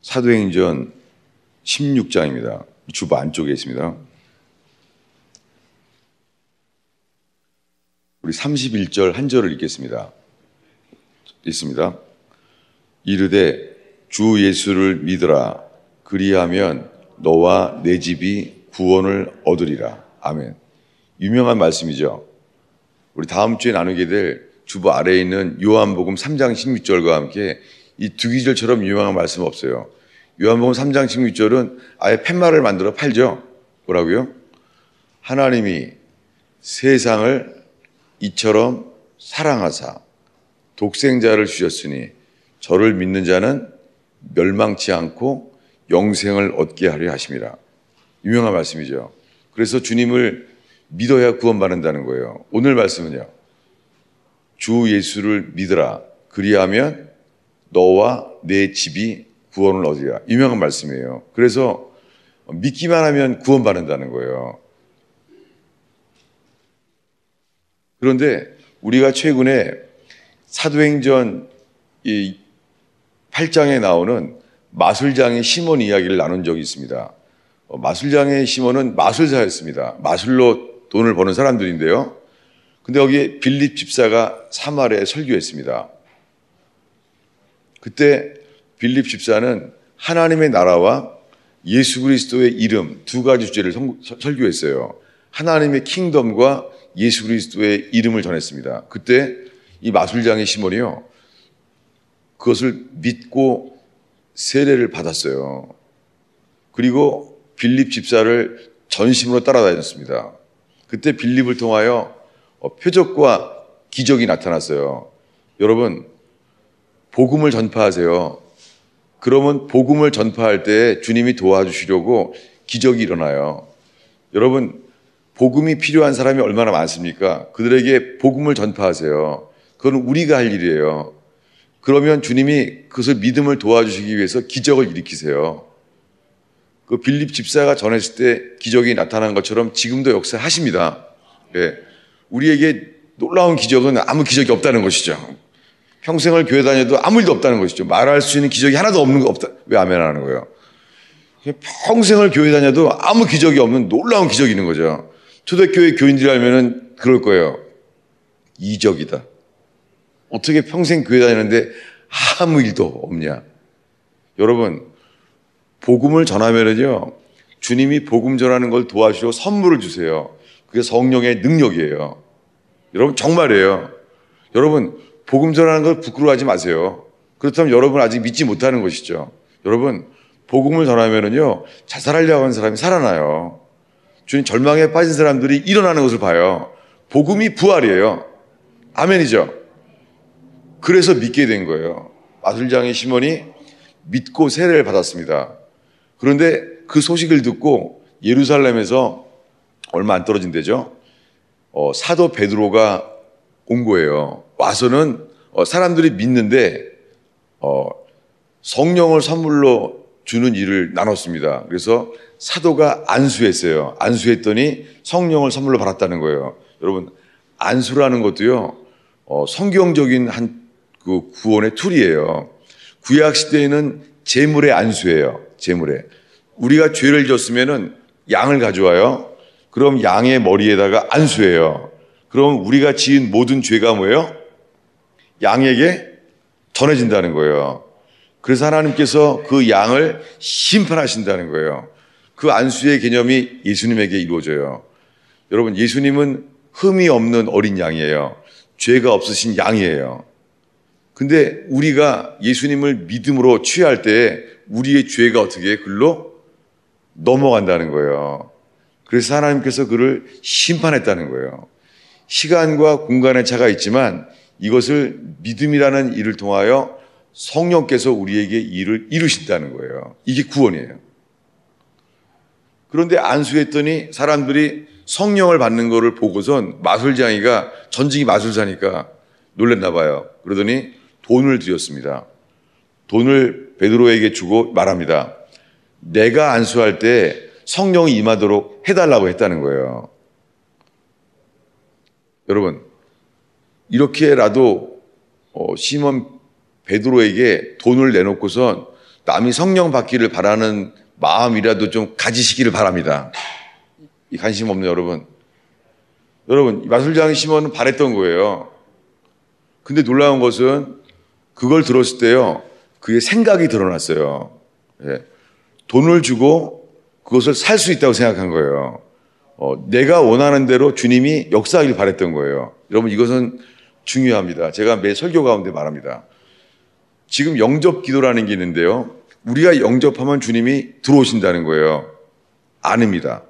사도행전 16장입니다. 주보 안쪽에 있습니다. 우리 31절 한 절을 읽겠습니다. 있습니다. 이르되 주 예수를 믿으라. 그리하면 너와 내 집이 구원을 얻으리라. 아멘. 유명한 말씀이죠. 우리 다음 주에 나누게 될 주보 아래에 있는 요한복음 3장 16절과 함께 이 두 기절처럼 유명한 말씀 없어요. 요한복음 3장 16절은 아예 팻말을 만들어 팔죠. 뭐라고요? 하나님이 세상을 이처럼 사랑하사 독생자를 주셨으니 저를 믿는 자는 멸망치 않고 영생을 얻게 하려 하심이라. 유명한 말씀이죠. 그래서 주님을 믿어야 구원받는다는 거예요. 오늘 말씀은요. 주 예수를 믿으라. 그리하면 너와 내 집이 구원을 얻으리라. 유명한 말씀이에요. 그래서 믿기만 하면 구원받는다는 거예요. 그런데 우리가 최근에 사도행전 이 8장에 나오는 마술장의 시몬 이야기를 나눈 적이 있습니다. 마술장의 시몬은 마술사였습니다. 마술로 돈을 버는 사람들인데요. 근데 여기에 빌립 집사가 사마리아에 설교했습니다. 그때 빌립 집사는 하나님의 나라와 예수 그리스도의 이름 두 가지 주제를 설교했어요. 하나님의 킹덤과 예수 그리스도의 이름을 전했습니다. 그때 이 마술장의 시몬이요. 그것을 믿고 세례를 받았어요. 그리고 빌립 집사를 전심으로 따라다녔습니다. 그때 빌립을 통하여 표적과 기적이 나타났어요. 여러분, 복음을 전파하세요. 그러면 복음을 전파할 때 주님이 도와주시려고 기적이 일어나요. 여러분, 복음이 필요한 사람이 얼마나 많습니까? 그들에게 복음을 전파하세요. 그건 우리가 할 일이에요. 그러면 주님이 그것을 믿음을 도와주시기 위해서 기적을 일으키세요. 그 빌립 집사가 전했을 때 기적이 나타난 것처럼 지금도 역사하십니다. 네. 우리에게 놀라운 기적은 아무 기적이 없다는 것이죠. 평생을 교회 다녀도 아무 일도 없다는 것이죠. 말할 수 있는 기적이 하나도 없는 거 없다. 왜 아멘 하는 거예요? 평생을 교회 다녀도 아무 기적이 없는 놀라운 기적이 있는 거죠. 초대교회 교인들이 알면은 그럴 거예요. 이적이다. 어떻게 평생 교회 다니는데 아무 일도 없냐? 여러분, 복음을 전하면은요, 주님이 복음 전하는 걸 도와주시고 선물을 주세요. 그게 성령의 능력이에요. 여러분, 정말이에요. 여러분, 복음 전하는 걸 부끄러워하지 마세요. 그렇다면 여러분 아직 믿지 못하는 것이죠. 여러분, 복음을 전하면은요, 자살하려고 하는 사람이 살아나요. 주님 절망에 빠진 사람들이 일어나는 것을 봐요. 복음이 부활이에요. 아멘이죠. 그래서 믿게 된 거예요. 마술장의 시몬이 믿고 세례를 받았습니다. 그런데 그 소식을 듣고 예루살렘에서 얼마 안 떨어진 데죠. 사도 베드로가 온 거예요. 와서는 사람들이 믿는데 성령을 선물로 주는 일을 나눴습니다. 그래서 사도가 안수했어요. 안수했더니 성령을 선물로 받았다는 거예요. 여러분, 안수라는 것도요, 성경적인 그 구원의 툴이에요. 구약 시대에는 제물의 안수예요. 제물에. 우리가 죄를 졌으면은 양을 가져와요. 그럼 양의 머리에다가 안수해요. 그럼 우리가 지은 모든 죄가 뭐예요? 양에게 전해진다는 거예요. 그래서 하나님께서 그 양을 심판하신다는 거예요. 그 안수의 개념이 예수님에게 이루어져요. 여러분, 예수님은 흠이 없는 어린 양이에요. 죄가 없으신 양이에요. 근데 우리가 예수님을 믿음으로 취할 때 우리의 죄가 어떻게 글로 넘어간다는 거예요. 그래서 하나님께서 그를 심판했다는 거예요. 시간과 공간의 차가 있지만 이것을 믿음이라는 일을 통하여 성령께서 우리에게 일을 이루신다는 거예요. 이게 구원이에요. 그런데 안수했더니 사람들이 성령을 받는 거를 보고선 마술장이가 전직이 마술사니까 놀랬나 봐요. 그러더니 돈을 드렸습니다. 돈을 베드로에게 주고 말합니다. 내가 안수할 때 성령이 임하도록 해달라고 했다는 거예요. 여러분, 이렇게라도 시몬 베드로에게 돈을 내놓고선 남이 성령 받기를 바라는 마음이라도 좀 가지시기를 바랍니다. 이 관심 없는 여러분. 여러분, 마술장 시몬은 바랬던 거예요. 근데 놀라운 것은 그걸 들었을 때요, 그의 생각이 드러났어요. 예. 돈을 주고 그것을 살 수 있다고 생각한 거예요. 내가 원하는 대로 주님이 역사하길 바랬던 거예요. 여러분, 이것은 중요합니다. 제가 매 설교 가운데 말합니다. 지금 영접 기도라는 게 있는데요, 우리가 영접하면 주님이 들어오신다는 거예요. 아닙니다.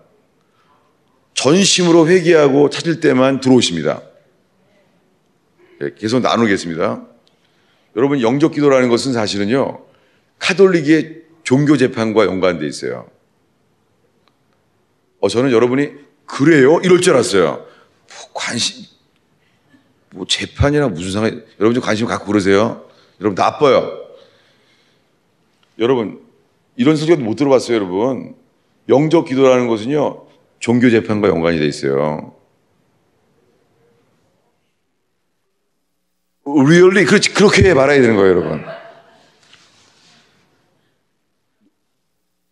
전심으로 회개하고 찾을 때만 들어오십니다. 계속 나누겠습니다. 여러분, 영접 기도라는 것은 사실은요, 카톨릭의 종교 재판과 연관되어 있어요. 저는 여러분이 그래요? 이럴 줄 알았어요. 재판이나 무슨 상관이, 여러분 좀 관심 갖고 그러세요? 여러분 나빠요. 여러분, 이런 설교도 못 들어봤어요, 여러분. 영접 기도라는 것은요, 종교 재판과 연관이 되어 있어요. really? 그렇지, 그렇게 말해야 되는 거예요, 여러분.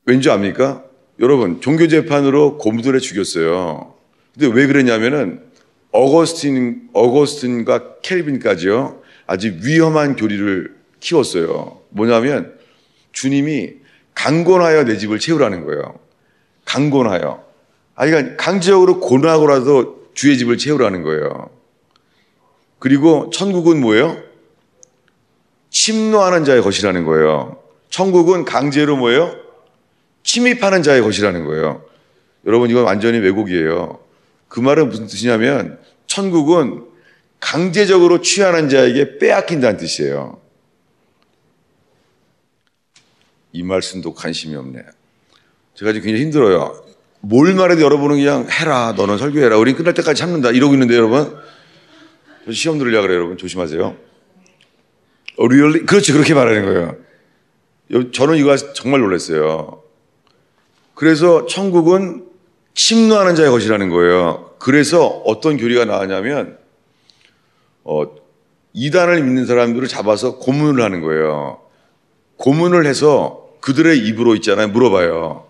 왠지 압니까? 여러분, 종교 재판으로 고무들에 죽였어요. 근데 왜 그랬냐면은 어거스틴과 켈빈까지요, 아주 위험한 교리를 키웠어요. 뭐냐면 주님이 강권하여 내 집을 채우라는 거예요. 강권하여. 그러니까 강제적으로 권하고라도 주의 집을 채우라는 거예요. 그리고 천국은 뭐예요? 침노하는 자의 것이라는 거예요. 천국은 강제로 뭐예요? 침입하는 자의 것이라는 거예요. 여러분, 이건 완전히 왜곡이에요. 그 말은 무슨 뜻이냐면 천국은 강제적으로 취하는 자에게 빼앗긴다는 뜻이에요. 이 말씀도 관심이 없네. 제가 지금 굉장히 힘들어요. 뭘 말해도 여러분은 그냥 해라, 너는 설교해라, 우린 끝날 때까지 참는다, 이러고 있는데 여러분, 시험 들으려고 그래요. 여러분 조심하세요. really? 그렇지, 그렇게 말하는 거예요. 저는 이거 정말 놀랐어요. 그래서 천국은 침노하는 자의 것이라는 거예요. 그래서 어떤 교리가 나왔냐면 이단을 믿는 사람들을 잡아서 고문을 하는 거예요. 고문을 해서 그들의 입으로 있잖아요, 물어봐요.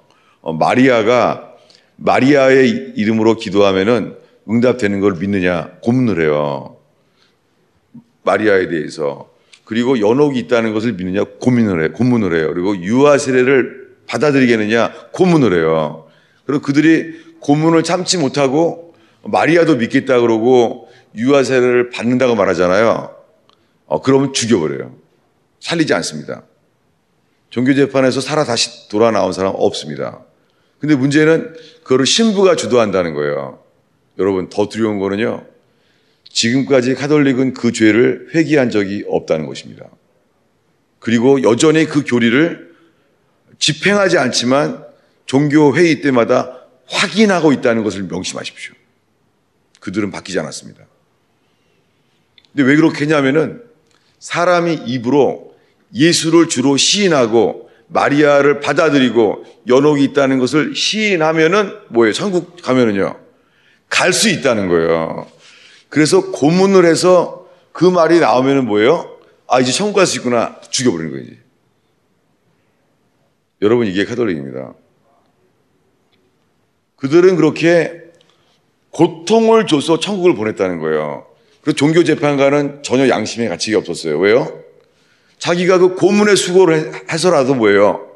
마리아가 마리아의 이름으로 기도하면은 응답되는 걸 믿느냐, 고문을 해요. 마리아에 대해서. 그리고 연옥이 있다는 것을 믿느냐, 고문을 해요. 그리고 유아 세례를 받아들이겠느냐, 고문을 해요. 그리고 그들이 고문을 참지 못하고 마리아도 믿겠다 그러고 유아 세례를 받는다고 말하잖아요. 그러면 죽여버려요. 살리지 않습니다. 종교재판에서 살아 다시 돌아 나온 사람 없습니다. 근데 문제는 그거를 신부가 주도한다는 거예요. 여러분, 더 두려운 거는요, 지금까지 카톨릭은 그 죄를 회개한 적이 없다는 것입니다. 그리고 여전히 그 교리를 집행하지 않지만 종교 회의 때마다 확인하고 있다는 것을 명심하십시오. 그들은 바뀌지 않았습니다. 근데 왜 그렇게 했냐면은 사람이 입으로 예수를 주로 시인하고 마리아를 받아들이고 연옥이 있다는 것을 시인하면은 뭐예요? 천국 가면은요, 갈 수 있다는 거예요. 그래서 고문을 해서 그 말이 나오면은 뭐예요? 이제 천국 갈 수 있구나. 죽여버리는 거예요, 이제. 여러분, 이게 카톨릭입니다. 그들은 그렇게 고통을 줘서 천국을 보냈다는 거예요. 그래서 종교재판관은 전혀 양심의 가책이 없었어요. 왜요? 자기가 그 고문의 수고를 해서라도 뭐예요?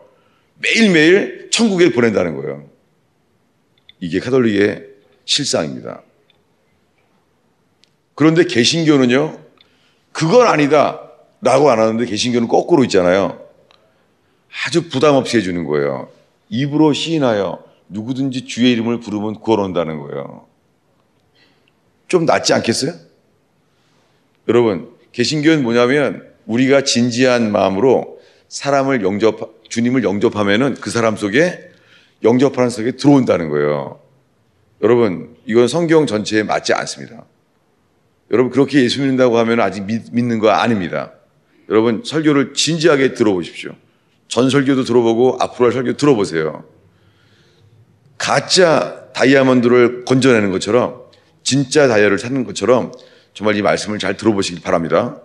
매일매일 천국에 보낸다는 거예요. 이게 카톨릭의 실상입니다. 그런데 개신교는요, 그건 아니다 라고 안 하는데 개신교는 거꾸로 있잖아요. 아주 부담 없이 해주는 거예요. 입으로 시인하여 누구든지 주의 이름을 부르면 구원한다는 거예요. 좀 낫지 않겠어요? 여러분, 개신교는 뭐냐면 우리가 진지한 마음으로 주님을 영접하면은 그 사람 속에, 영접하는 속에 들어온다는 거예요. 여러분, 이건 성경 전체에 맞지 않습니다. 여러분, 그렇게 예수 믿는다고 하면 아직 믿는 거 아닙니다. 여러분, 설교를 진지하게 들어보십시오. 전 설교도 들어보고 앞으로 할 설교 들어보세요. 가짜 다이아몬드를 건져내는 것처럼, 진짜 다이아를 찾는 것처럼 정말 이 말씀을 잘 들어보시기 바랍니다.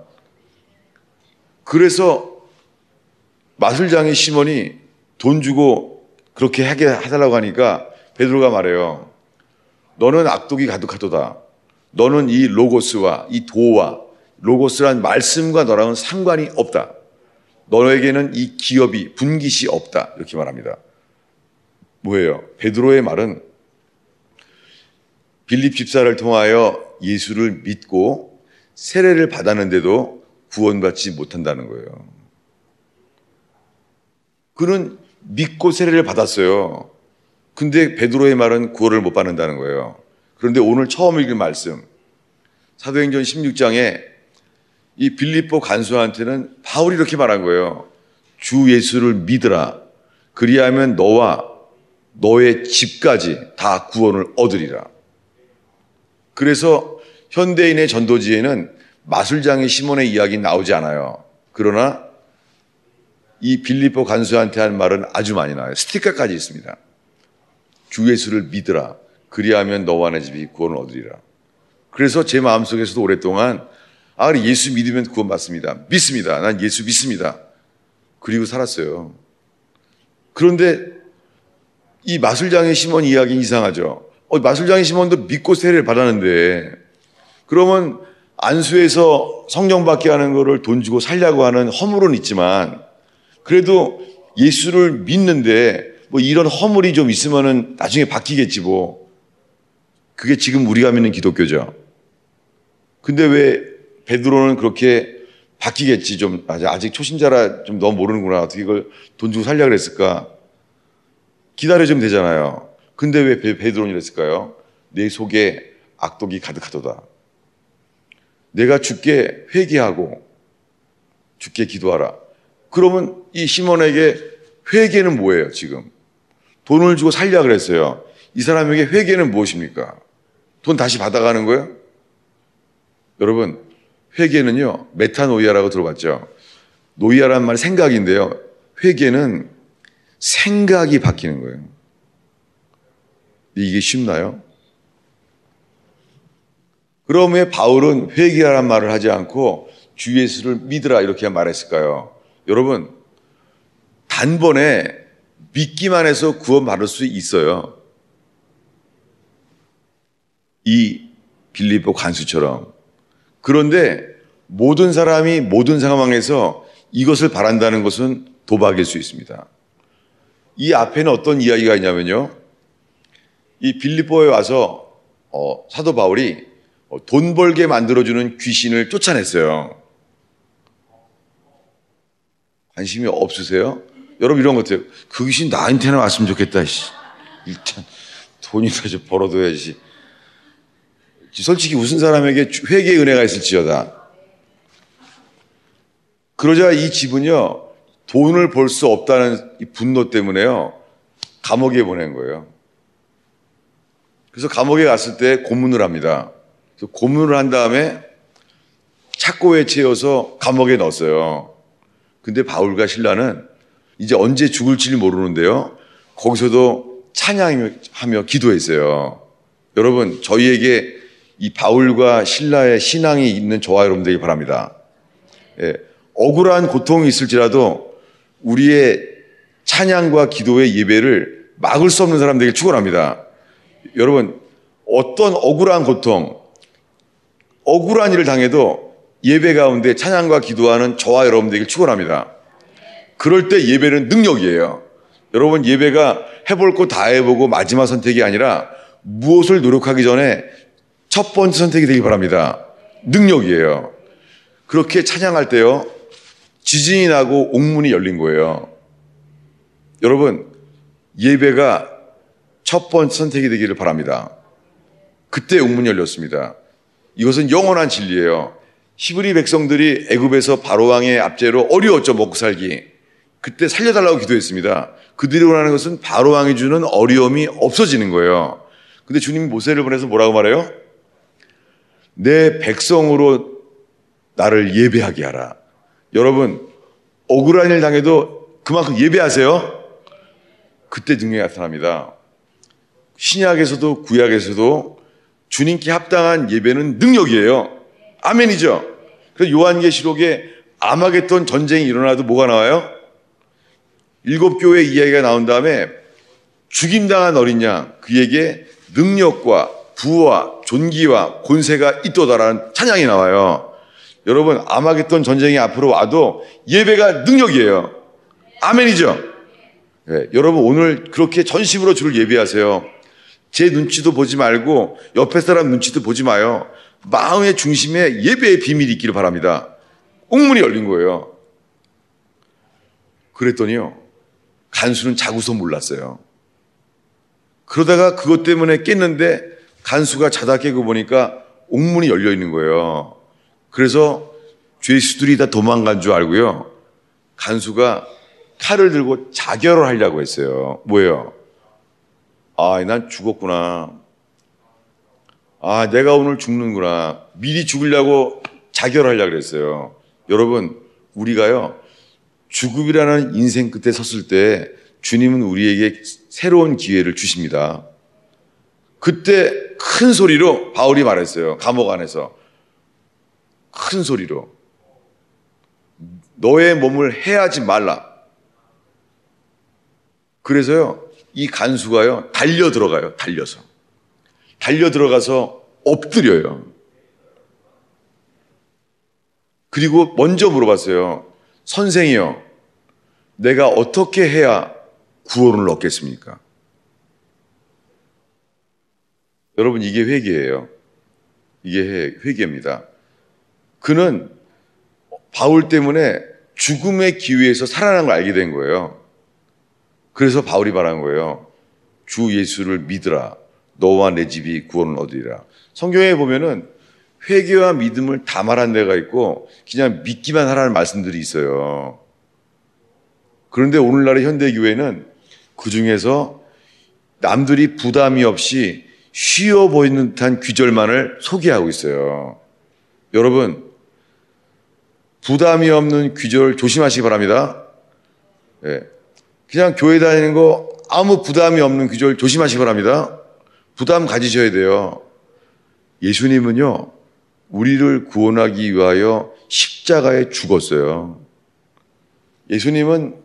그래서 마술장의 시몬이 돈 주고 그렇게 하게 해달라고 하니까 베드로가 말해요. 너는 악독이 가득하도다. 너는 이 로고스와 이 도와 로고스란 말씀과 너랑은 상관이 없다. 너에게는 이 기업이 분깃이 없다. 이렇게 말합니다. 뭐예요? 베드로의 말은 빌립 집사를 통하여 예수를 믿고 세례를 받았는데도 구원받지 못한다는 거예요. 그는 믿고 세례를 받았어요. 근데 베드로의 말은 구원을 못 받는다는 거예요. 그런데 오늘 처음 읽은 말씀 사도행전 16장에 이 빌립보 간수한테는 바울이 이렇게 말한 거예요. 주 예수를 믿으라. 그리하면 너와 너의 집까지 다 구원을 얻으리라. 그래서 현대인의 전도지에는 마술장의 시몬의 이야기는 나오지 않아요. 그러나 이 빌립보 간수한테 한 말은 아주 많이 나와요. 스티커까지 있습니다. 주 예수를 믿으라. 그리하면 너와 내 집이 구원을 얻으리라. 그래서 제 마음속에서도 오랫동안 예수 믿으면 구원받습니다. 믿습니다. 난 예수 믿습니다. 그리고 살았어요. 그런데 이 마술장의 시몬 이야기는 이상하죠. 마술장의 시몬도 믿고 세례를 받았는데 그러면 안수에서 성령 받게 하는 거를 돈 주고 살려고 하는 허물은 있지만 그래도 예수를 믿는데 이런 허물이 좀 있으면은 나중에 바뀌겠지 뭐. 그게 지금 우리가 믿는 기독교죠. 근데 왜 베드로는 그렇게 바뀌겠지 좀 아직 초신자라 좀 너무 모르는구나. 어떻게 이걸 돈 주고 살려고 그랬을까? 기다려주면 되잖아요. 근데 왜 베드로는 이랬을까요? 내 속에 악독이 가득하도다. 내가 주께 회개하고 주께 기도하라. 그러면 이 시몬에게 회개는 뭐예요 지금? 돈을 주고 살려고 그랬어요. 이 사람에게 회개는 무엇입니까? 돈 다시 받아가는 거예요? 여러분 회개는요 메타노이아라고 들어봤죠? 노이아란 말 생각인데요. 회개는 생각이 바뀌는 거예요. 이게 쉽나요? 그럼 왜 바울은 회개하란 말을 하지 않고 주 예수를 믿으라 이렇게 말했을까요? 여러분 단번에 믿기만 해서 구원받을 수 있어요. 이 빌립보 간수처럼. 그런데 모든 사람이 모든 상황에서 이것을 바란다는 것은 도박일 수 있습니다. 이 앞에는 어떤 이야기가 있냐면요. 이 빌립보에 와서 사도 바울이 돈 벌게 만들어주는 귀신을 쫓아냈어요. 관심이 없으세요? 여러분 이런 것 같아요. 그 귀신 나한테나 왔으면 좋겠다. 일단 돈이나 좀 벌어둬야지. 솔직히 웃은 사람에게 회개의 은혜가 있을지어다. 그러자 이 집은요. 돈을 벌 수 없다는 이 분노 때문에요. 감옥에 보낸 거예요. 그래서 감옥에 갔을 때 고문을 합니다. 그래서 고문을 한 다음에 착고에 채워서 감옥에 넣었어요. 근데 바울과 실라는 이제 언제 죽을지 모르는데요. 거기서도 찬양하며 기도했어요. 여러분 저희에게 이 바울과 실라의 신앙이 있는 저와 여러분 되길 바랍니다. 예, 억울한 고통이 있을지라도 우리의 찬양과 기도의 예배를 막을 수 없는 사람 되길 축원합니다. 여러분 어떤 억울한 고통, 억울한 일을 당해도 예배 가운데 찬양과 기도하는 저와 여러분 되길 축원합니다. 그럴 때 예배는 능력이에요. 여러분 예배가 해볼 거 다 해보고 마지막 선택이 아니라 무엇을 노력하기 전에 첫 번째 선택이 되길 바랍니다. 능력이에요. 그렇게 찬양할 때요. 지진이 나고 옥문이 열린 거예요. 여러분 예배가 첫 번째 선택이 되기를 바랍니다. 그때 옥문이 열렸습니다. 이것은 영원한 진리예요. 히브리 백성들이 애굽에서 바로왕의 압제로 어려웠죠. 먹고 살기. 그때 살려달라고 기도했습니다. 그들이 원하는 것은 바로왕이 주는 어려움이 없어지는 거예요. 근데 주님이 모세를 보내서 뭐라고 말해요? 내 백성으로 나를 예배하게 하라. 여러분 억울한 일 당해도 그만큼 예배하세요. 그때 능력이 나타납니다. 신약에서도 구약에서도 주님께 합당한 예배는 능력이에요. 아멘이죠. 그래서 요한계시록에 아마겟돈 전쟁이 일어나도 뭐가 나와요? 7교회 이야기가 나온 다음에 죽임당한 어린 양, 그에게 능력과 부와 존귀와 권세가 있도다라는 찬양이 나와요. 여러분, 아마겟돈 전쟁이 앞으로 와도 예배가 능력이에요. 아멘이죠? 네, 여러분 오늘 그렇게 전심으로 주를 예배하세요. 제 눈치도 보지 말고 옆에 사람 눈치도 보지 마요. 마음의 중심에 예배의 비밀이 있기를 바랍니다. 옥문이 열린 거예요. 그랬더니요, 간수는 자고서 몰랐어요. 그러다가 그것 때문에 깼는데 간수가 자다 깨고 보니까 옥문이 열려 있는 거예요. 그래서 죄수들이 다 도망간 줄 알고요, 간수가 칼을 들고 자결을 하려고 했어요. 뭐예요? 아, 난 죽었구나. 아, 내가 오늘 죽는구나. 미리 죽으려고 자결하려고 그랬어요. 여러분, 우리가요, 죽음이라는 인생 끝에 섰을 때 주님은 우리에게 새로운 기회를 주십니다. 그때 큰 소리로 바울이 말했어요. 감옥 안에서. 큰 소리로. 너의 몸을 해하지 말라. 그래서요, 이 간수가요, 달려 들어가요. 달려 들어가서 엎드려요. 그리고 먼저 물어봤어요. 선생이요, 내가 어떻게 해야 구원을 얻겠습니까? 여러분, 이게 회개예요. 이게 회개입니다. 그는 바울 때문에 죽음의 기회에서 살아난 걸 알게 된 거예요. 그래서 바울이 말한 거예요. 주 예수를 믿으라. 너와 내 집이 구원을 얻으리라. 성경에 보면은 회개와 믿음을 다 말한 데가 있고 그냥 믿기만 하라는 말씀들이 있어요. 그런데 오늘날의 현대교회는 그 중에서 남들이 부담이 없이 쉬워 보이는 듯한 귀절만을 소개하고 있어요. 여러분, 부담이 없는 귀절 조심하시기 바랍니다. 네. 그냥 교회 다니는 거 아무 부담이 없는 귀절 조심하시기 바랍니다. 부담 가지셔야 돼요. 예수님은요, 우리를 구원하기 위하여 십자가에 죽었어요. 예수님은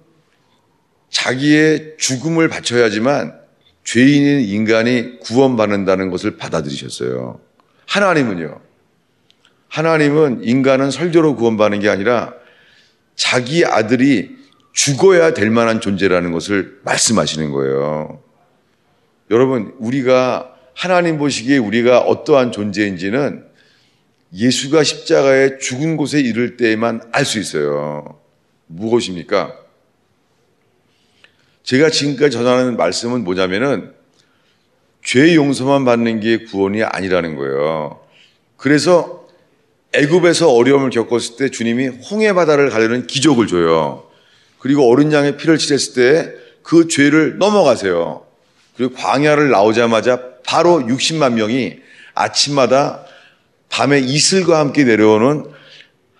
자기의 죽음을 바쳐야지만 죄인인 인간이 구원받는다는 것을 받아들이셨어요. 하나님은 인간은 설교로 구원받는 게 아니라 자기 아들이 죽어야 될 만한 존재라는 것을 말씀하시는 거예요. 여러분, 우리가 하나님 보시기에 우리가 어떠한 존재인지는 예수가 십자가에 죽은 곳에 이를 때에만 알 수 있어요. 무엇입니까? 제가 지금까지 전하는 말씀은 뭐냐면은 죄 용서만 받는 게 구원이 아니라는 거예요. 그래서 애굽에서 어려움을 겪었을 때 주님이 홍해 바다를 가려는 기적을 줘요. 그리고 어린 양의 피를 치렀을 때 그 죄를 넘어가세요. 그리고 광야를 나오자마자 바로 60만 명이 아침마다 밤에 이슬과 함께 내려오는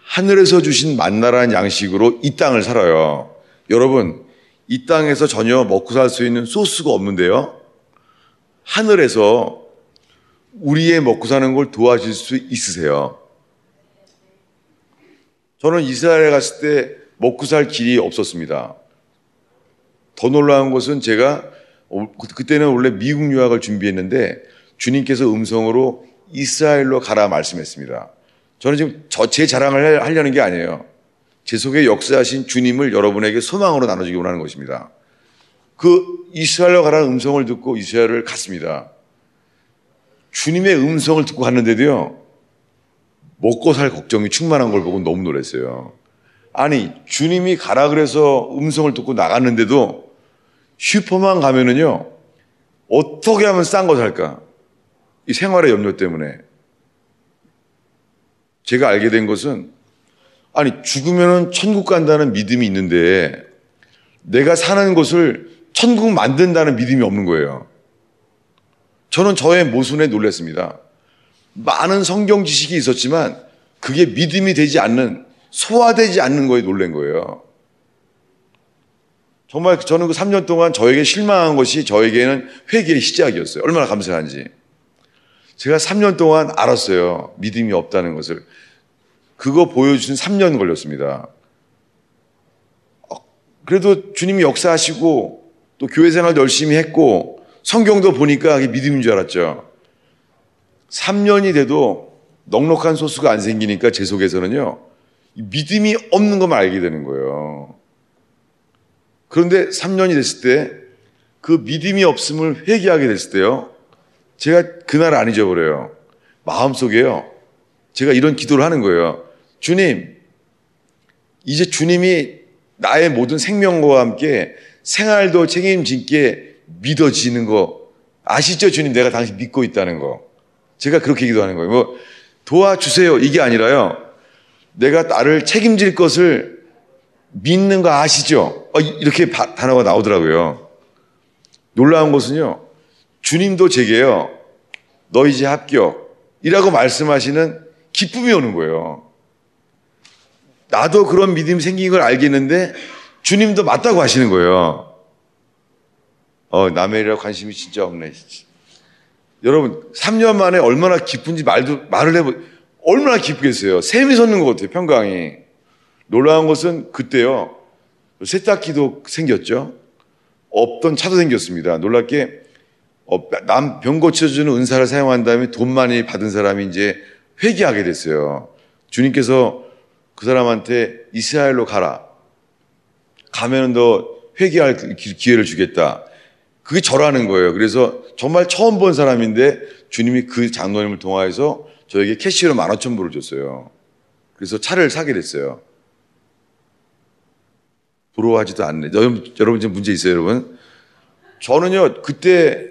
하늘에서 주신 만나라는 양식으로 이 땅을 살아요. 여러분, 이 땅에서 전혀 먹고 살 수 있는 소스가 없는데요, 하늘에서 우리의 먹고 사는 걸 도와줄 수 있으세요? 저는 이스라엘에 갔을 때 먹고 살 길이 없었습니다. 더 놀라운 것은 제가 그때는 원래 미국 유학을 준비했는데 주님께서 음성으로 이스라엘로 가라 말씀했습니다. 저는 지금 제 자랑을 하려는 게 아니에요. 제 속에 역사하신 주님을 여러분에게 소망으로 나눠주기 원하는 것입니다. 그 이스라엘로 가라는 음성을 듣고 이스라엘을 갔습니다. 주님의 음성을 듣고 갔는데도요, 먹고 살 걱정이 충만한 걸 보고 너무 놀랐어요. 아니, 주님이 가라 그래서 음성을 듣고 나갔는데도 슈퍼만 가면은요, 어떻게 하면 싼 거 살까? 이 생활의 염려 때문에. 제가 알게 된 것은, 아니, 죽으면은 천국 간다는 믿음이 있는데 내가 사는 곳을 천국 만든다는 믿음이 없는 거예요. 저는 저의 모순에 놀랐습니다. 많은 성경 지식이 있었지만 그게 믿음이 되지 않는, 소화되지 않는 거에 놀란 거예요. 정말 저는 그 3년 동안 저에게 실망한 것이 저에게는 회개의 시작이었어요. 얼마나 감사한지. 제가 3년 동안 알았어요. 믿음이 없다는 것을. 그거 보여주신 3년 걸렸습니다. 그래도 주님이 역사하시고 또 교회 생활도 열심히 했고 성경도 보니까 그게 믿음인 줄 알았죠. 3년이 돼도 넉넉한 소수가 안 생기니까 제 속에서는요, 믿음이 없는 것만 알게 되는 거예요. 그런데 3년이 됐을 때 그 믿음이 없음을 회개하게 됐을 때요, 제가 그날 안 잊어버려요. 마음속에요, 제가 이런 기도를 하는 거예요. 주님, 이제 주님이 나의 모든 생명과 함께 생활도 책임지게 믿어지는 거 아시죠? 주님, 내가 당신 믿고 있다는 거. 제가 그렇게 기도하는 거예요. 뭐 도와주세요 이게 아니라요, 내가 나를 책임질 것을 믿는 거 아시죠? 이렇게 단어가 나오더라고요. 놀라운 것은요, 주님도 제게요, 너 이제 합격이라고 말씀하시는 기쁨이 오는 거예요. 나도 그런 믿음이 생긴 걸 알겠는데 주님도 맞다고 하시는 거예요. 남의 일이라고 관심이 진짜 없네. 여러분, 3년 만에 얼마나 기쁜지 말을 해보, 얼마나 기쁘겠어요. 샘이 솟는 것 같아요, 평강이. 놀라운 것은 그때요, 세탁기도 생겼죠. 없던 차도 생겼습니다. 놀랍게 남 병 고쳐주는 은사를 사용한 다음에 돈 많이 받은 사람이 이제 회개하게 됐어요. 주님께서 그 사람한테 이스라엘로 가라. 가면은 너 회개할 기회를 주겠다. 그게 저라는 거예요. 그래서 정말 처음 본 사람인데 주님이 그 장로님을 통하여서 저에게 캐시로 15,000불을 줬어요. 그래서 차를 사게 됐어요. 부러워하지도 않네. 여러분 지금 문제 있어요, 여러분? 저는요, 그때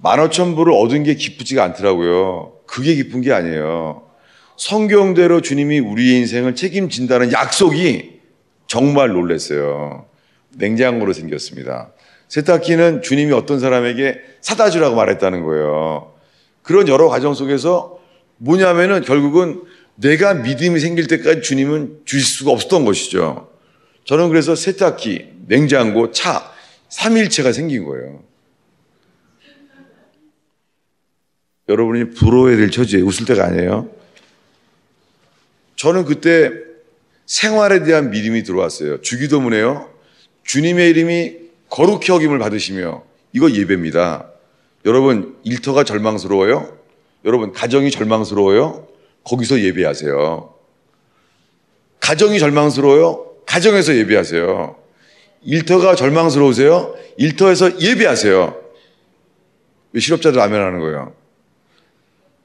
15,000불을 얻은 게 기쁘지가 않더라고요. 그게 기쁜 게 아니에요. 성경대로 주님이 우리의 인생을 책임진다는 약속이 정말 놀랐어요. 냉장고로 생겼습니다. 세탁기는 주님이 어떤 사람에게 사다 주라고 말했다는 거예요. 그런 여러 과정 속에서 뭐냐면은 결국은 내가 믿음이 생길 때까지 주님은 주실 수가 없었던 것이죠. 저는 그래서 세탁기, 냉장고, 차, 삼일체가 생긴 거예요. 여러분이 부러워야 될 처지에 웃을 때가 아니에요. 저는 그때 생활에 대한 믿음이 들어왔어요. 주기도문에요, 주님의 이름이 거룩히 여김을 받으시며, 이거 예배입니다. 여러분, 일터가 절망스러워요? 여러분, 가정이 절망스러워요? 거기서 예배하세요. 가정이 절망스러워요? 가정에서 예배하세요. 일터가 절망스러우세요? 일터에서 예배하세요. 왜 실업자들 아멘하는 거예요?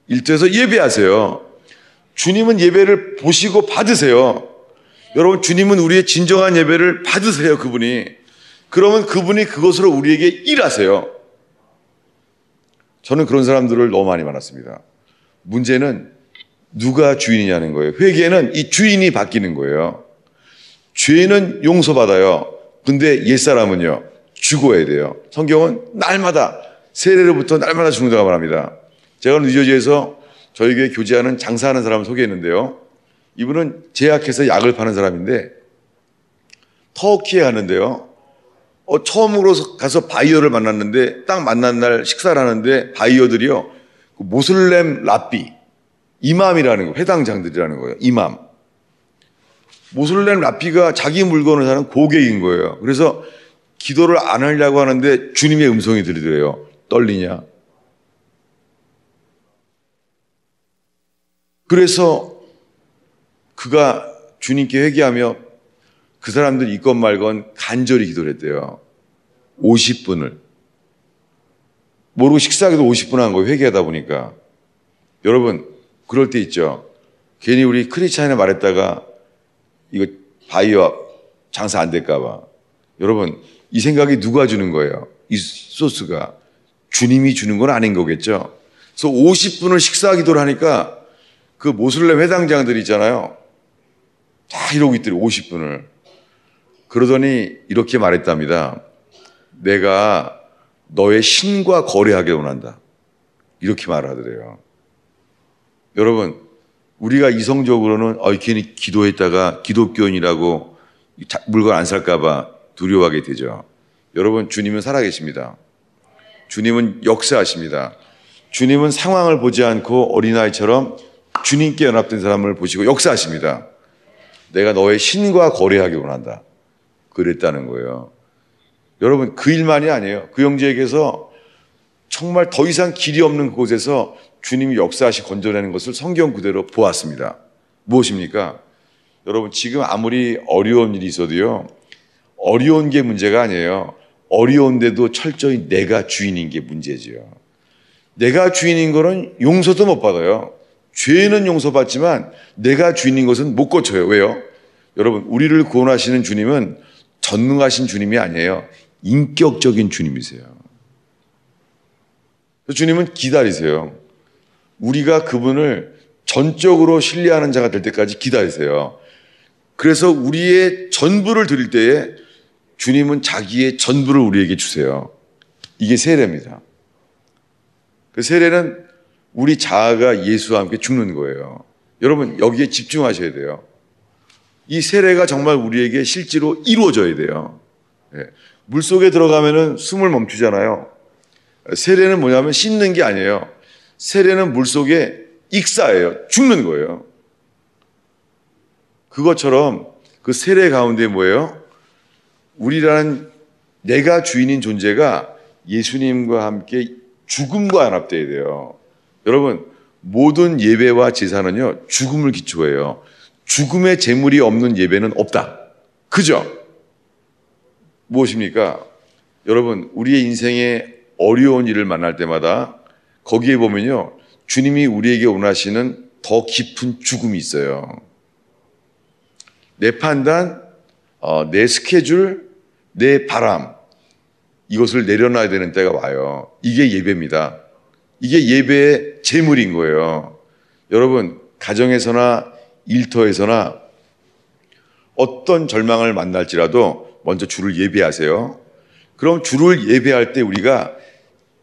일터에서 예배하세요. 주님은 예배를 보시고 받으세요. 여러분, 주님은 우리의 진정한 예배를 받으세요. 그분이. 그러면 그분이 그것으로 우리에게 일하세요. 저는 그런 사람들을 너무 많이 만났습니다. 문제는 누가 주인이냐는 거예요. 회개는 이 주인이 바뀌는 거예요. 죄는 용서받아요. 근데 옛사람은요, 죽어야 돼요. 성경은 날마다, 세례로부터 날마다 죽는다고 말합니다. 제가 뉴저지에서 저희 교회 교제하는 장사하는 사람을 소개했는데요, 이분은 제약해서 약을 파는 사람인데 터키에 가는데요, 처음으로 가서 바이어를 만났는데 딱 만난 날 식사를 하는데 바이어들이요, 그 모슬렘 랍비, 이맘이라는 거, 회당장들이라는 거예요. 이맘. 모슬렘 랍비가 자기 물건을 사는 고객인 거예요. 그래서 기도를 안 하려고 하는데 주님의 음성이 들리더래요. 떨리냐? 그래서 그가 주님께 회개하며 그 사람들 있건 말건 간절히 기도를 했대요. 50분을. 모르고 식사하기도 50분 한 거예요. 회개하다 보니까. 여러분, 그럴 때 있죠. 괜히 우리 크리스찬에 말했다가 이거 바이어 장사 안 될까 봐. 여러분, 이 생각이 누가 주는 거예요? 이 소스가. 주님이 주는 건 아닌 거겠죠. 그래서 50분을 식사 기도를 하니까 그 모슬렘 회당장들 있잖아요. 다 이러고 있더래요. 50분을. 그러더니 이렇게 말했답니다. 내가 너의 신과 거래하게 원한다. 이렇게 말하더래요. 여러분, 우리가 이성적으로는 괜히 기도했다가 기독교인이라고 물건 안 살까 봐 두려워하게 되죠. 여러분, 주님은 살아계십니다. 주님은 역사하십니다. 주님은 상황을 보지 않고 어린아이처럼 주님께 연합된 사람을 보시고 역사하십니다. 내가 너의 신과 거래하기 원한다. 그랬다는 거예요. 여러분, 그 일만이 아니에요. 그 형제에게서 정말 더 이상 길이 없는 곳에서 주님이 역사하시 건져내는 것을 성경 그대로 보았습니다. 무엇입니까? 여러분, 지금 아무리 어려운 일이 있어도요, 어려운 게 문제가 아니에요. 어려운데도 철저히 내가 주인인 게 문제지요. 내가 주인인 거는 용서도 못 받아요. 죄는 용서받지만 내가 주인인 것은 못 고쳐요. 왜요? 여러분, 우리를 구원하시는 주님은 전능하신 주님이 아니에요. 인격적인 주님이세요. 주님은 기다리세요. 우리가 그분을 전적으로 신뢰하는 자가 될 때까지 기다리세요. 그래서 우리의 전부를 드릴 때에 주님은 자기의 전부를 우리에게 주세요. 이게 세례입니다. 그 세례는 우리 자아가 예수와 함께 죽는 거예요. 여러분, 여기에 집중하셔야 돼요. 이 세례가 정말 우리에게 실제로 이루어져야 돼요. 네. 물속에 들어가면은 숨을 멈추잖아요. 세례는 뭐냐면 씻는 게 아니에요. 세례는 물속에 익사예요. 죽는 거예요. 그것처럼 그 세례 가운데 뭐예요? 우리라는 내가 주인인 존재가 예수님과 함께 죽음과 연합되어야 돼요. 여러분, 모든 예배와 제사는요, 죽음을 기초해요. 죽음의 제물이 없는 예배는 없다. 그죠? 무엇입니까? 여러분, 우리의 인생에 어려운 일을 만날 때마다 거기에 보면요, 주님이 우리에게 원하시는 더 깊은 죽음이 있어요. 내 판단, 내 스케줄, 내 바람, 이것을 내려놔야 되는 때가 와요. 이게 예배입니다. 이게 예배의 제물인 거예요. 여러분, 가정에서나 일터에서나 어떤 절망을 만날지라도 먼저 주를 예배하세요. 그럼 주를 예배할 때 우리가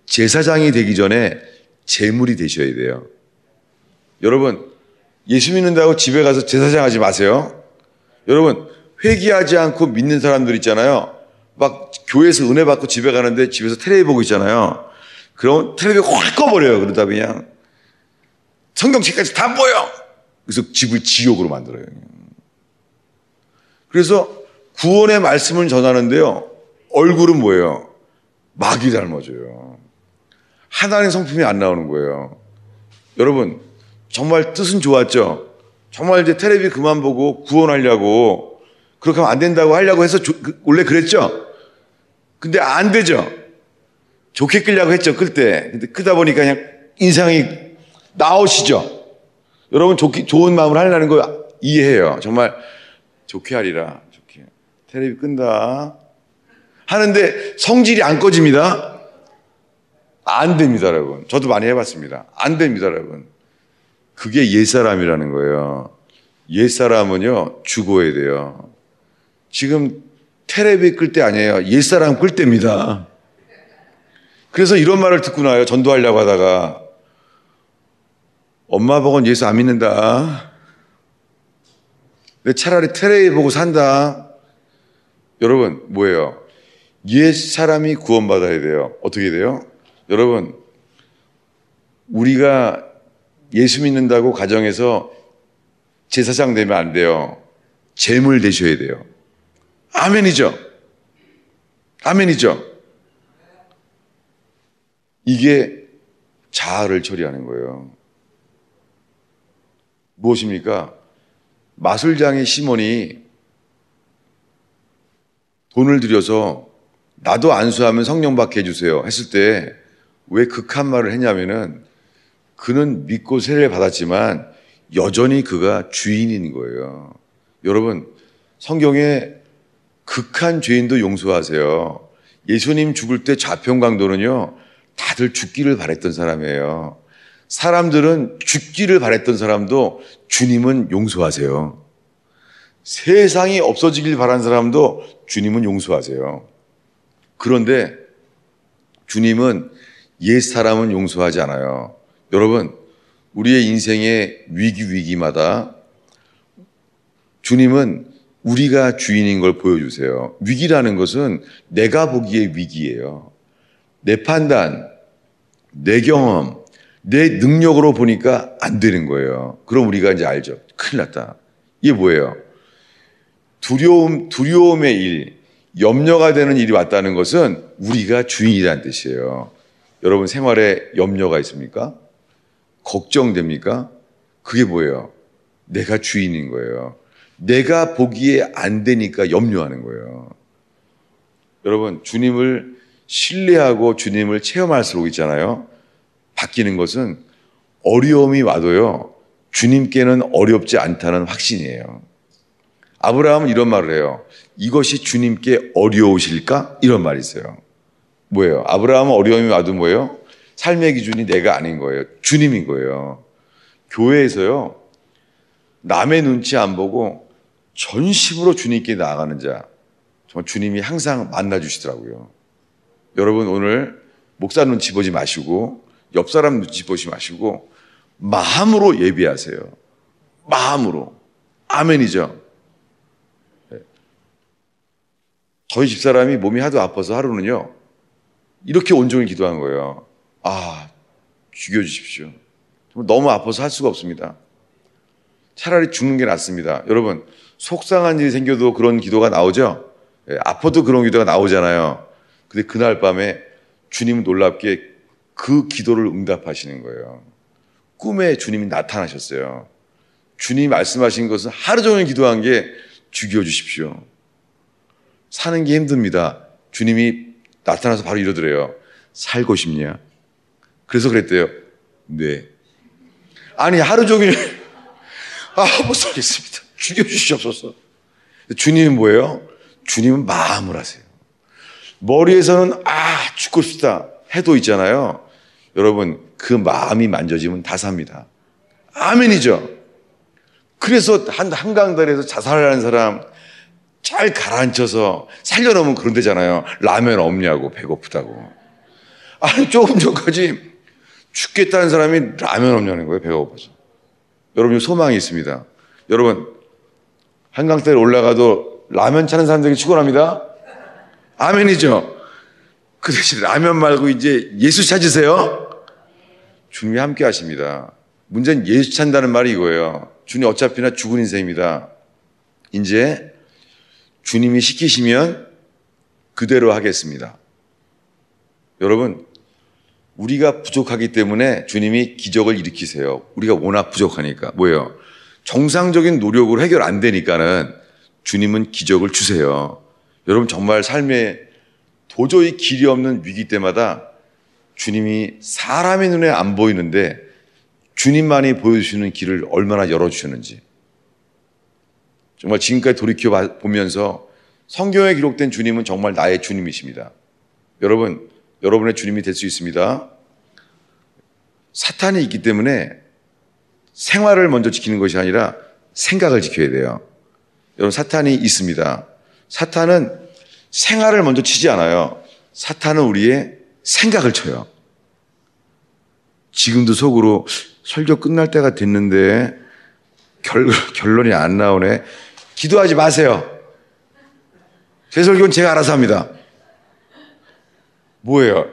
제사장이 되기 전에 제물이 되셔야 돼요. 여러분, 예수 믿는다고 집에 가서 제사장 하지 마세요. 여러분, 회개하지 않고 믿는 사람들 있잖아요. 막 교회에서 은혜 받고 집에 가는데 집에서 텔레비 보고 있잖아요. 그럼 텔레비 확 꺼버려요. 그러다 그냥 성경책까지 다 보여. 그래서 집을 지옥으로 만들어요. 그래서 구원의 말씀을 전하는데요, 얼굴은 뭐예요? 마귀 닮아져요. 하나님의 성품이 안 나오는 거예요. 여러분, 정말 뜻은 좋았죠. 정말 이제 텔레비 그만 보고 구원하려고, 그렇게 하면 안 된다고 하려고 해서 원래 그랬죠. 근데 안 되죠. 좋게 끌려고 했죠, 끌 때. 근데 크다 보니까 그냥 인상이 나오시죠. 여러분, 좋은 마음을 하려는 거 이해해요. 정말 좋게 하리라. 좋게. 텔레비 끈다. 하는데 성질이 안 꺼집니다. 안 됩니다, 여러분. 저도 많이 해봤습니다. 안 됩니다, 여러분. 그게 옛사람이라는 거예요. 옛사람은요, 죽어야 돼요. 지금 텔레비 끌 때 아니에요. 옛사람 끌 때입니다. 그래서 이런 말을 듣고 나요. 전도하려고 하다가. 엄마 보고는 예수 안 믿는다. 내 차라리 텔레비 보고 산다. 여러분, 뭐예요? 옛사람이 구원받아야 돼요. 어떻게 돼요? 여러분, 우리가 예수 믿는다고 가정에서 제사장 되면 안 돼요. 제물 되셔야 돼요. 아멘이죠? 아멘이죠? 이게 자아를 처리하는 거예요. 무엇입니까? 마술장의 시몬이 돈을 들여서 나도 안수하면 성령 받게 해주세요 했을 때 왜 극한 말을 했냐면은 그는 믿고 세례를 받았지만 여전히 그가 주인인 거예요. 여러분, 성경에 극한 죄인도 용서하세요. 예수님 죽을 때 좌편강도는요, 다들 죽기를 바랬던 사람이에요. 사람들은 죽기를 바랬던 사람도 주님은 용서하세요. 세상이 없어지길 바란 사람도 주님은 용서하세요. 그런데 주님은 옛사람은 용서하지 않아요. 여러분, 우리의 인생의 위기마다 주님은 우리가 주인인 걸 보여주세요. 위기라는 것은 내가 보기에 위기예요. 내 판단, 내 경험, 내 능력으로 보니까 안 되는 거예요. 그럼 우리가 이제 알죠. 큰일 났다. 이게 뭐예요? 두려움의 일, 염려가 되는 일이 왔다는 것은 우리가 주인이라는 뜻이에요. 여러분 생활에 염려가 있습니까? 걱정됩니까? 그게 뭐예요? 내가 주인인 거예요. 내가 보기에 안 되니까 염려하는 거예요. 여러분 주님을 신뢰하고 주님을 체험할수록 있잖아요. 바뀌는 것은 어려움이 와도요. 주님께는 어렵지 않다는 확신이에요. 아브라함은 이런 말을 해요. 이것이 주님께 어려우실까? 이런 말이 있어요. 뭐예요? 아브라함은 어려움이 와도 뭐예요? 삶의 기준이 내가 아닌 거예요. 주님인 거예요. 교회에서요. 남의 눈치 안 보고 전심으로 주님께 나아가는 자, 정말 주님이 항상 만나주시더라고요. 여러분 오늘 목사 눈치 보지 마시고 옆 사람 눈치 보지 마시고 마음으로 예비하세요. 마음으로. 아멘이죠. 저희 집사람이 몸이 하도 아파서 하루는요. 이렇게 온종일 기도한 거예요. 아, 죽여주십시오. 너무 아파서 할 수가 없습니다. 차라리 죽는 게 낫습니다. 여러분 속상한 일이 생겨도 그런 기도가 나오죠. 아파도 그런 기도가 나오잖아요. 근데 그날 밤에 주님은 놀랍게 그 기도를 응답하시는 거예요. 꿈에 주님이 나타나셨어요. 주님이 말씀하신 것은 하루 종일 기도한 게 죽여주십시오. 사는 게 힘듭니다. 주님이 나타나서 바로 이러더래요. 살고 싶냐? 그래서 그랬대요. 네. 아니 하루 종일 못 살겠습니다. 죽여주시옵소서. 주님은 뭐예요? 주님은 마음을 하세요. 머리에서는 죽고 싶다 해도 있잖아요. 여러분 그 마음이 만져지면 다 삽니다. 아멘이죠. 그래서 한강다리에서 자살하는 사람 잘 가라앉혀서 살려놓으면 그런 데잖아요. 라면 없냐고 배고프다고. 아니 조금 전까지 죽겠다는 사람이 라면 없냐는 거예요. 배가 고파서. 여러분 소망이 있습니다. 여러분 한강다리 올라가도 라면 찾는 사람들이 축원합니다. 아멘이죠. 그 대신 라면 말고 이제 예수 찾으세요. 주님이 함께 하십니다. 문제는 예수 찾는다는 말이 이거예요. 주님 어차피나 죽은 인생입니다. 이제 주님이 시키시면 그대로 하겠습니다. 여러분 우리가 부족하기 때문에 주님이 기적을 일으키세요. 우리가 워낙 부족하니까. 뭐예요? 정상적인 노력으로 해결 안 되니까는 주님은 기적을 주세요. 여러분 정말 삶에 도저히 길이 없는 위기 때마다 주님이 사람의 눈에 안 보이는데 주님만이 보여주시는 길을 얼마나 열어주셨는지 정말 지금까지 돌이켜 보면서 성경에 기록된 주님은 정말 나의 주님이십니다. 여러분, 여러분의 주님이 될 수 있습니다. 사탄이 있기 때문에 생활을 먼저 지키는 것이 아니라 생각을 지켜야 돼요. 여러분 사탄이 있습니다. 사탄은 생활을 먼저 치지 않아요. 사탄은 우리의 생각을 쳐요. 지금도 속으로 설교 끝날 때가 됐는데 결론이 안 나오네. 기도하지 마세요. 제 설교는 제가 알아서 합니다. 뭐예요?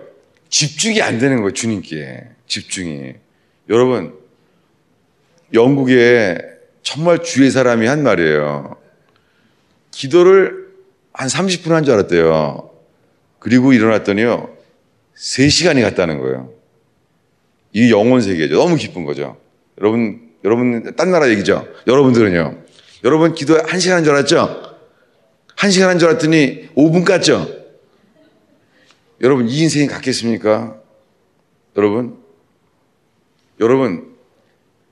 집중이 안 되는 거예요. 주님께. 집중이. 여러분 영국에 정말 주의 사람이 한 말이에요. 기도를 한 30분 한 줄 알았대요. 그리고 일어났더니요 3시간이 갔다는 거예요. 이 영혼 세계죠. 너무 기쁜 거죠. 여러분 딴 나라 얘기죠. 여러분들은요. 여러분 기도 1시간 한 줄 알았죠? 1시간 한 줄 알았더니 5분 깠죠? 여러분 이 인생이 같겠습니까? 여러분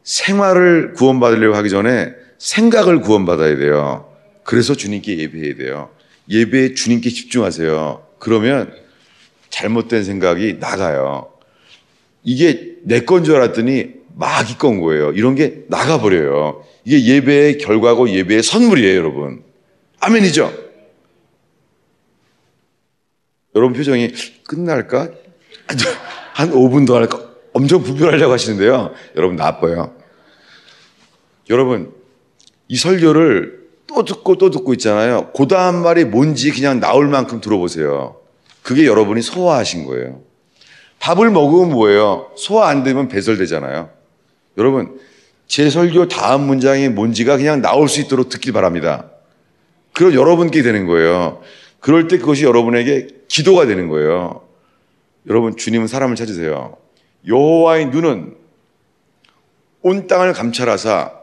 생활을 구원받으려고 하기 전에 생각을 구원받아야 돼요. 그래서 주님께 예배해야 돼요. 예배에 주님께 집중하세요. 그러면 잘못된 생각이 나가요. 이게 내 건 줄 알았더니 마귀 건 거예요. 이런 게 나가버려요. 이게 예배의 결과고 예배의 선물이에요, 여러분. 아멘이죠? 여러분 표정이 끝날까? 한 5분 더 할까? 엄청 분별하려고 하시는데요. 여러분 나빠요. 여러분 이 설교를 또 듣고 있잖아요. 그 다음 말이 뭔지 그냥 나올 만큼 들어보세요. 그게 여러분이 소화하신 거예요. 밥을 먹으면 뭐예요? 소화 안 되면 배설되잖아요. 여러분 제 설교 다음 문장이 뭔지가 그냥 나올 수 있도록 듣길 바랍니다. 그럼 여러분께 되는 거예요. 그럴 때 그것이 여러분에게 기도가 되는 거예요. 여러분, 주님은 사람을 찾으세요. 여호와의 눈은 온 땅을 감찰하사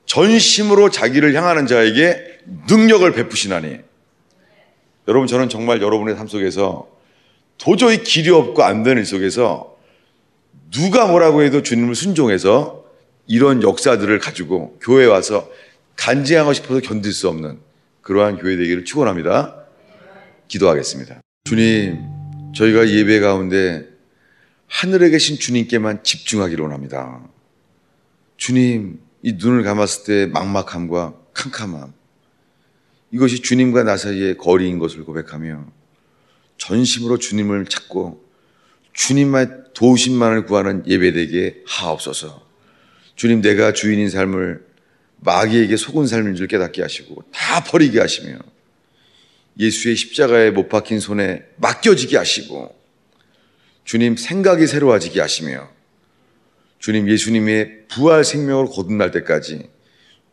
전심으로 자기를 향하는 자에게 능력을 베푸시나니. 여러분, 저는 정말 여러분의 삶 속에서 도저히 길이 없고 안 되는 일 속에서 누가 뭐라고 해도 주님을 순종해서 이런 역사들을 가지고 교회에 와서 간증하고 싶어서 견딜 수 없는 그러한 교회 되기를 축원합니다. 기도하겠습니다. 주님, 저희가 예배 가운데 하늘에 계신 주님께만 집중하기를 원합니다. 주님, 이 눈을 감았을 때 막막함과 캄캄함, 이것이 주님과 나 사이의 거리인 것을 고백하며 전심으로 주님을 찾고 주님만 도우심만을 구하는 예배되게 하옵소서. 주님, 내가 주인인 삶을 마귀에게 속은 삶인 줄 깨닫게 하시고 다 버리게 하시며 예수의 십자가에 못 박힌 손에 맡겨지게 하시고 주님, 생각이 새로워지게 하시며 주님, 예수님의 부활 생명으로 거듭날 때까지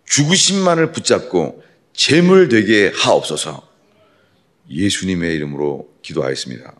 죽으심만을 붙잡고 재물 되게 하옵소서. 예수님의 이름으로 기도하였습니다.